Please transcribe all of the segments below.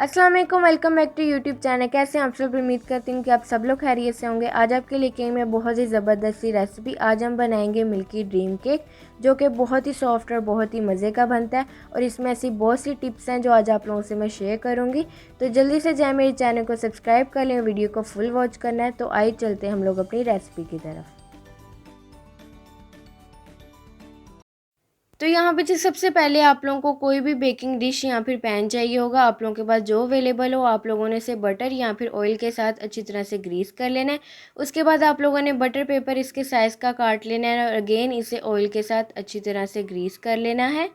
अस्सलाम वालेकुम, welcome back to YouTube channel. कैसे हैं आप सब? उम्मीद करती हूँ कि आप सब लोग खैरियत से होंगे। आज आपके लिए आई मैं बहुत ही ज़बरदस्त सी रेसिपी। आज हम बनाएंगे मिल्की ड्रीम केक, जो कि बहुत ही सॉफ्ट और बहुत ही मज़े का बनता है। और इसमें ऐसी बहुत सी टिप्स हैं जो आज आप लोगों से मैं शेयर करूँगी। तो जल्दी से जाए मेरे चैनल को सब्सक्राइब कर लें, वीडियो को फुल वॉच करना है। तो आइए चलते हम लोग अपनी रेसिपी की तरफ। तो यहाँ पे जी सबसे पहले आप लोगों को कोई भी बेकिंग डिश या फिर पैन चाहिए होगा। आप लोगों के पास जो अवेलेबल हो, आप लोगों ने इसे बटर या फिर ऑयल के साथ अच्छी तरह से ग्रीस कर लेना है। उसके बाद आप लोगों ने बटर पेपर इसके साइज़ का काट लेना है और अगेन इसे ऑयल के साथ अच्छी तरह से ग्रीस कर लेना है।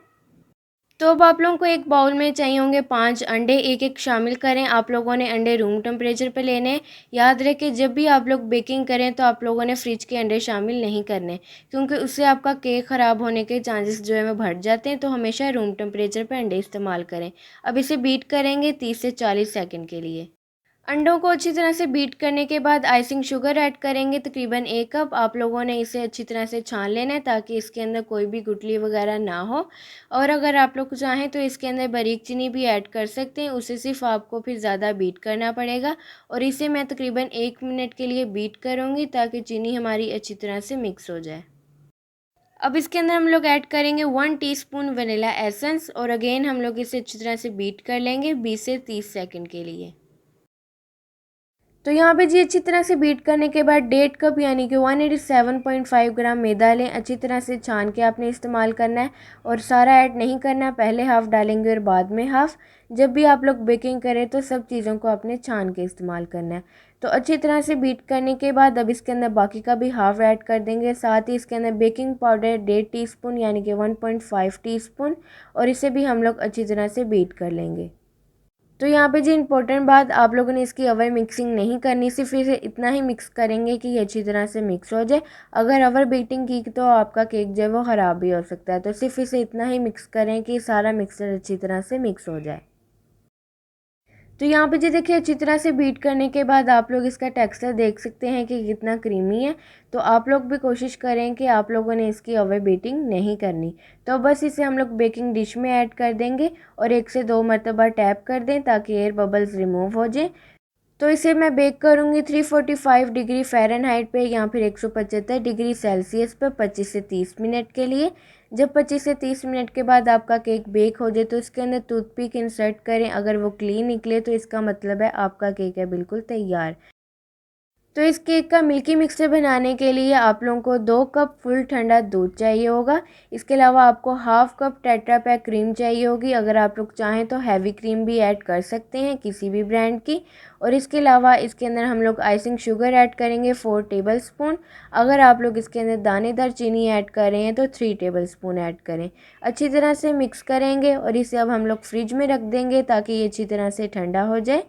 तो अब आप लोगों को एक बाउल में चाहिए होंगे 5 अंडे, एक एक शामिल करें। आप लोगों ने अंडे रूम टेम्परेचर पे लेने हैं। याद रखें जब भी आप लोग बेकिंग करें तो आप लोगों ने फ्रिज के अंडे शामिल नहीं करने, क्योंकि उससे आपका केक ख़राब होने के चांसेस जो है वो बढ़ जाते हैं। तो हमेशा रूम टेम्परेचर पे अंडे इस्तेमाल करें। अब इसे बीट करेंगे 30 से 40 सेकेंड के लिए। अंडों को अच्छी तरह से बीट करने के बाद आइसिंग शुगर ऐड करेंगे, तकरीबन 1 कप। आप लोगों ने इसे अच्छी तरह से छान लेना है ताकि इसके अंदर कोई भी गुठली वगैरह ना हो। और अगर आप लोग चाहें तो इसके अंदर बारीक चीनी भी ऐड कर सकते हैं, उसे सिर्फ आपको फिर ज़्यादा बीट करना पड़ेगा। और इसे मैं तकरीबन 1 मिनट के लिए बीट करूँगी ताकि चीनी हमारी अच्छी तरह से मिक्स हो जाए। अब इसके अंदर हम लोग ऐड करेंगे 1 टीस्पून वनीला एसेंस और अगेन हम लोग इसे अच्छी तरह से बीट कर लेंगे 20 से 30 सेकंड के लिए। तो यहाँ पे जी अच्छी तरह से बीट करने के बाद 1.5 कप यानी कि 187.5 ग्राम मैदा लें। अच्छी तरह से छान के आपने इस्तेमाल करना है और सारा ऐड नहीं करना है, पहले हाफ़ डालेंगे और बाद में हाफ़। जब भी आप लोग बेकिंग करें तो सब चीज़ों को आपने छान के इस्तेमाल करना है। तो अच्छी तरह से बीट करने के बाद अब इसके अंदर बाकी का भी हाफ़ ऐड कर देंगे। साथ ही इसके अंदर बेकिंग पाउडर 1.5 टीस्पून यानी कि 1.5 टीस्पून, और इसे भी हम लोग अच्छी तरह से बीट कर लेंगे। तो यहाँ पे जी इम्पोर्टेंट बात, आप लोगों ने इसकी ओवर मिक्सिंग नहीं करनी, सिर्फ इसे इतना ही मिक्स करेंगे कि ये अच्छी तरह से मिक्स हो जाए। अगर ओवर बीटिंग की तो आपका केक जो है वो ख़राब भी हो सकता है। तो सिर्फ इसे इतना ही मिक्स करें कि सारा मिक्सचर अच्छी तरह से मिक्स हो जाए। तो यहाँ पे जी देखिए अच्छी तरह से बीट करने के बाद आप लोग इसका टेक्सचर देख सकते हैं कि कितना क्रीमी है। तो आप लोग भी कोशिश करें कि आप लोगों ने इसकी ओवर बीटिंग नहीं करनी। तो बस इसे हम लोग बेकिंग डिश में ऐड कर देंगे और 1 से 2 मरतबा टैप कर दें ताकि एयर बबल्स रिमूव हो जाए। तो इसे मैं बेक करूँगी 345 डिग्री फ़ारेनहाइट पे या फिर 175 डिग्री सेल्सियस पे 25 से 30 मिनट के लिए। जब 25 से 30 मिनट के बाद आपका केक बेक हो जाए तो इसके अंदर टूथपिक इंसर्ट करें। अगर वो क्लीन निकले तो इसका मतलब है आपका केक है बिल्कुल तैयार। तो इस केक का मिल्की मिक्सचर बनाने के लिए आप लोगों को 2 कप फुल ठंडा दूध चाहिए होगा। इसके अलावा आपको half cup tetra pack cream चाहिए होगी। अगर आप लोग चाहें तो हैवी क्रीम भी ऐड कर सकते हैं किसी भी ब्रांड की। और इसके अलावा इसके अंदर हम लोग आइसिंग शुगर ऐड करेंगे 4 टेबलस्पून। अगर आप लोग इसके अंदर दानेदार चीनी ऐड कर रहे हैं तो 3 टेबलस्पून ऐड करें। अच्छी तरह से मिक्स करेंगे और इसे अब हम लोग फ्रिज में रख देंगे ताकि ये अच्छी तरह से ठंडा हो जाए।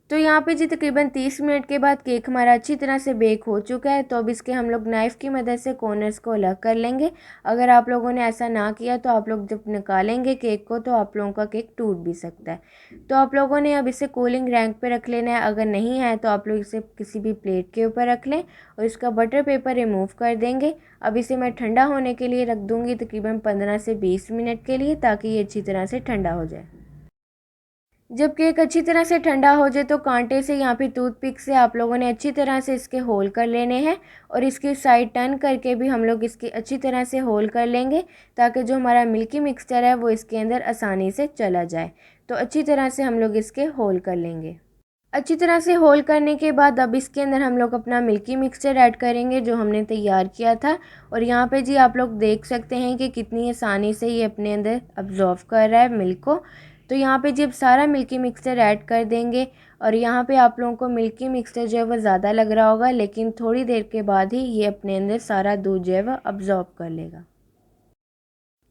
तो यहाँ पे जी तकरीबन 30 मिनट के बाद केक हमारा अच्छी तरह से बेक हो चुका है। तो अब इसके हम लोग नाइफ़ की मदद से कॉर्नर्स को अलग कर लेंगे। अगर आप लोगों ने ऐसा ना किया तो आप लोग जब निकालेंगे केक को तो आप लोगों का केक टूट भी सकता है। तो आप लोगों ने अब इसे कूलिंग रैंक पे रख लेना है। अगर नहीं है तो आप लोग इसे किसी भी प्लेट के ऊपर रख लें और इसका बटर पेपर रिमूव कर देंगे। अब इसे मैं ठंडा होने के लिए रख दूँगी तकरीबन 15 से 20 मिनट के लिए, ताकि ये अच्छी तरह से ठंडा हो जाए। जब केक अच्छी तरह से ठंडा हो जाए तो कांटे से या फिर टूथपिक से आप लोगों ने अच्छी तरह से इसके होल कर लेने हैं और इसकी साइड टर्न करके भी हम लोग इसकी अच्छी तरह से होल कर लेंगे ताकि जो हमारा मिल्की मिक्सचर है वो इसके अंदर आसानी से चला जाए। तो अच्छी तरह से हम लोग इसके होल कर लेंगे। अच्छी तरह से होल करने के बाद अब इसके अंदर हम लोग अपना मिल्की मिक्सचर ऐड करेंगे जो हमने तैयार किया था। और यहाँ पे जी आप लोग देख सकते हैं कि कितनी आसानी से ये अपने अंदर अब्जॉर्व कर रहा है मिल्क को। तो यहाँ पे जब सारा मिल्की मिक्सचर ऐड कर देंगे और यहाँ पे आप लोगों को मिल्की मिक्सचर जो है वो ज़्यादा लग रहा होगा, लेकिन थोड़ी देर के बाद ही ये अपने अंदर सारा दूध जो है वो अब्जॉर्व कर लेगा।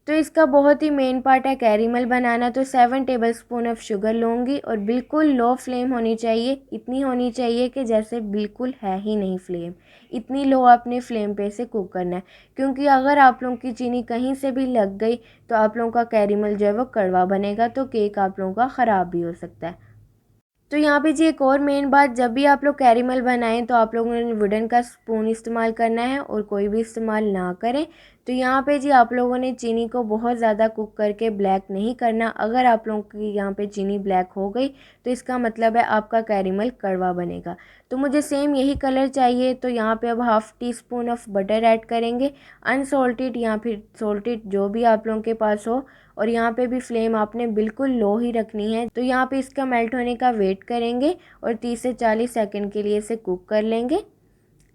तो इसका बहुत ही मेन पार्ट है कैरेमल बनाना। तो 7 टेबलस्पून ऑफ शुगर लूँगी और बिल्कुल लो फ्लेम होनी चाहिए, इतनी होनी चाहिए कि जैसे बिल्कुल है ही नहीं फ्लेम। इतनी लो आपने फ्लेम पे से कुक करना है, क्योंकि अगर आप लोगों की चीनी कहीं से भी लग गई तो आप लोगों का कैरेमल जो है वो कड़वा बनेगा, तो केक आप लोगों का ख़राब भी हो सकता है। तो यहाँ पे जी एक और मेन बात, जब भी आप लोग कैरेमल बनाएं तो आप लोगों ने वुडन का स्पून इस्तेमाल करना है और कोई भी इस्तेमाल ना करें। तो यहाँ पे जी आप लोगों ने चीनी को बहुत ज़्यादा कुक करके ब्लैक नहीं करना। अगर आप लोगों की यहाँ पे चीनी ब्लैक हो गई तो इसका मतलब है आपका कैरेमल कड़वा बनेगा। तो मुझे सेम यही कलर चाहिए। तो यहाँ पे अब half tea spoon of butter add करेंगे, अनसॉल्टेड या फिर सॉल्टेड जो भी आप लोगों के पास हो। और यहाँ पे भी फ्लेम आपने बिल्कुल लो ही रखनी है। तो यहाँ पे इसका मेल्ट होने का वेट करेंगे और 30 से 40 सेकंड के लिए इसे कुक कर लेंगे।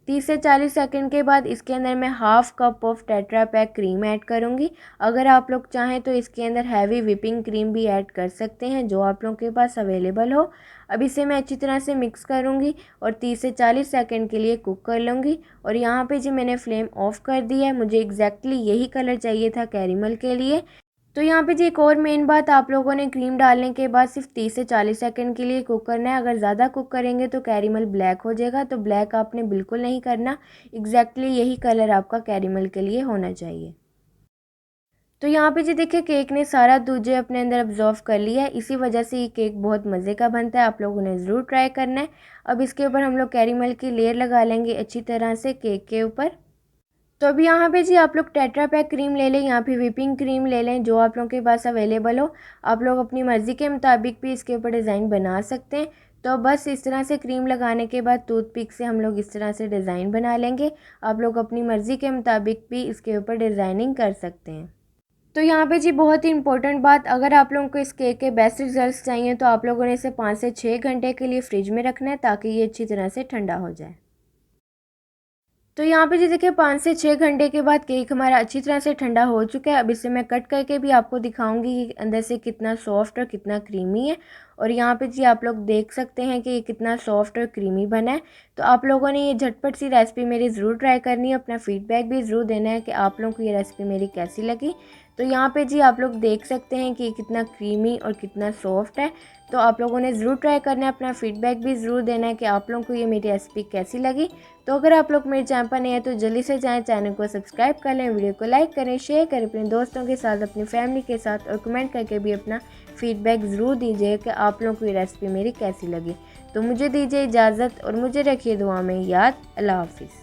30 से 40 सेकंड के बाद इसके अंदर मैं half cup of tetra pack cream add करूँगी। अगर आप लोग चाहें तो इसके अंदर हैवी विपिंग क्रीम भी ऐड कर सकते हैं, जो आप लोगों के पास अवेलेबल हो। अब इसे मैं अच्छी तरह से मिक्स करूँगी और 30 से 40 सेकंड के लिए कुक कर लूँगी। और यहाँ पे जी मैंने फ्लेम ऑफ़ कर दी है। मुझे एग्जैक्टली यही कलर चाहिए था कैरेमल के लिए। तो यहाँ पे जी एक और मेन बात, आप लोगों ने क्रीम डालने के बाद सिर्फ 30 से 40 सेकंड के लिए कुक करना है। अगर ज़्यादा कुक करेंगे तो कैरेमल ब्लैक हो जाएगा। तो ब्लैक आपने बिल्कुल नहीं करना, एग्जैक्टली यही कलर आपका कैरेमल के लिए होना चाहिए। तो यहाँ पे जी देखिए केक ने सारा दूध जो अपने अंदर अब्जॉर्व कर लिया है, इसी वजह से ये केक बहुत मज़े का बनता है। आप लोगों ने ज़रूर ट्राई करना है। अब इसके ऊपर हम लोग कैरेमल की लेयर लगा लेंगे अच्छी तरह से केक के ऊपर। तो अभी यहाँ पे जी आप लोग टेट्रा पैक क्रीम ले लें या फिर व्हिपिंग क्रीम ले लें, जो आप लोगों के पास अवेलेबल हो। आप लोग अपनी मर्ज़ी के मुताबिक भी इसके ऊपर डिज़ाइन बना सकते हैं। तो बस इस तरह से क्रीम लगाने के बाद टूथपिक से हम लोग इस तरह से डिज़ाइन बना लेंगे। आप लोग अपनी मर्ज़ी के मुताबिक भी इसके ऊपर डिज़ाइनिंग कर सकते हैं। तो यहाँ पे जी बहुत ही इंपॉर्टेंट बात, अगर आप लोगों को इस केक के बेस्ट रिजल्ट्स चाहिए तो आप लोगों ने इसे 5 से 6 घंटे के लिए फ्रिज में रखना है, ताकि ये अच्छी तरह से ठंडा हो जाए। तो यहाँ पे जी देखिए 5 से 6 घंटे के बाद केक हमारा अच्छी तरह से ठंडा हो चुका है। अब इसे मैं कट करके भी आपको दिखाऊंगी कि अंदर से कितना सॉफ्ट और कितना क्रीमी है। और यहाँ पे जी आप लोग देख सकते हैं कि ये कितना सॉफ्ट और क्रीमी बना है। तो आप लोगों ने ये झटपट सी रेसिपी मेरी ज़रूर ट्राई करनी है। अपना फीडबैक भी ज़रूर देना है कि आप लोगों को ये रेसिपी मेरी कैसी लगी। तो यहाँ पे जी आप लोग देख सकते हैं कि कितना क्रीमी और कितना सॉफ्ट है। तो आप लोगों ने ज़रूर ट्राई करना है, अपना फीडबैक भी ज़रूर देना है कि आप लोगों को ये मेरी रेसिपी कैसी लगी। तो अगर आप लोग मेरे चैनल पर नए हैं तो जल्दी से जाएं, चैनल को सब्सक्राइब कर लें, वीडियो को लाइक करें, शेयर करें अपने दोस्तों के साथ, अपनी फैमिली के साथ, और कमेंट करके भी अपना फीडबैक ज़रूर दीजिए कि आप लोगों को ये रेसिपी मेरी कैसी लगी। तो मुझे दीजिए इजाज़त और मुझे रखिए दुआ में याद। अल्लाह हाफिज़।